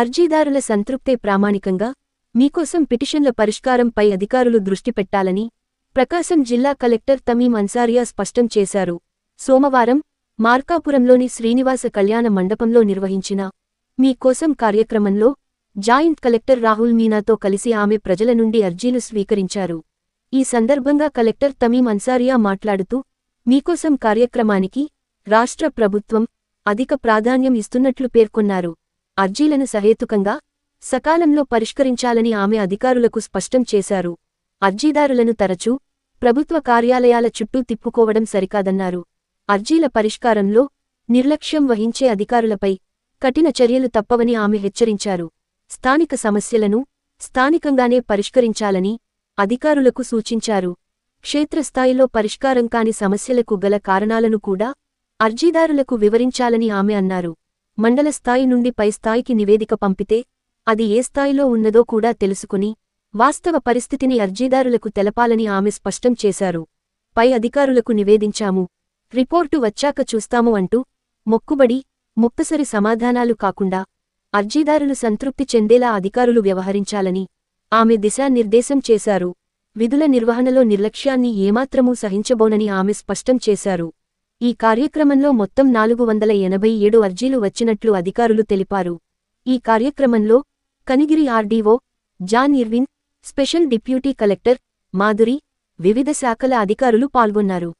అర్జీదారుల సంతృప్తే ప్రామాణికంగా మీకోసం పిటిషన్ల పరిష్కారంపై అధికారులు దృష్టి పెట్టాలని ప్రకాశం జిల్లా కలెక్టర్ తమీం అన్సారియా స్పష్టం చేశారు. సోమవారం మార్కాపురంలోని శ్రీనివాస కళ్యాణ మండపంలో నిర్వహించిన మీ కోసం కార్యక్రమంలో జాయింట్ కలెక్టర్ రాహుల్ మీనాతో కలిసి ఆమె ప్రజల నుండి అర్జీలు స్వీకరించారు. ఈ సందర్భంగా కలెక్టర్ తమీం అన్సారియా మాట్లాడుతూ మీకోసం కార్యక్రమానికి రాష్ట్ర ప్రభుత్వం అధిక ప్రాధాన్యం ఇస్తున్నట్లు పేర్కొన్నారు. అర్జీలను సహేతుకంగా సకాలంలో పరిష్కరించాలని ఆమె అధికారులకు స్పష్టం చేశారు. అర్జీదారులను తరచూ ప్రభుత్వ కార్యాలయాల చుట్టూ తిప్పుకోవడం సరికాదన్నారు. అర్జీల పరిష్కారంలో నిర్లక్ష్యం వహించే అధికారులపై కఠిన చర్యలు తప్పవని ఆమె హెచ్చరించారు. స్థానిక సమస్యలను స్థానికంగానే పరిష్కరించాలని అధికారులకు సూచించారు. క్షేత్రస్థాయిలో పరిష్కారం కాని సమస్యలకు గల కారణాలను కూడా అర్జీదారులకు వివరించాలని ఆమె అన్నారు. మండల స్థాయి నుండి పై స్థాయికి నివేదిక పంపితే అది ఏ స్థాయిలో ఉన్నదో కూడా తెలుసుకుని వాస్తవ పరిస్థితిని అర్జీదారులకు తెలపాలని ఆమె స్పష్టం చేశారు. పై అధికారులకు నివేదించాము, రిపోర్టు వచ్చాక చూస్తాము అంటూ మొక్కుబడి, ముక్తసరి సమాధానాలు కాకుండా అర్జీదారులు సంతృప్తి చెందేలా అధికారులు వ్యవహరించాలని ఆమె దిశానిర్దేశం చేశారు. విధుల నిర్వహణలో నిర్లక్ష్యాన్ని ఏమాత్రమూ సహించబోనని ఆమె స్పష్టం చేశారు. ఈ కార్యక్రమంలో మొత్తం 487 అర్జీలు వచ్చినట్లు అధికారులు తెలిపారు. ఈ కార్యక్రమంలో Kanigiri RDO John Irvin, special deputy collector Madhuri, వివిధ శాఖల అధికారులు పాల్గొన్నారు.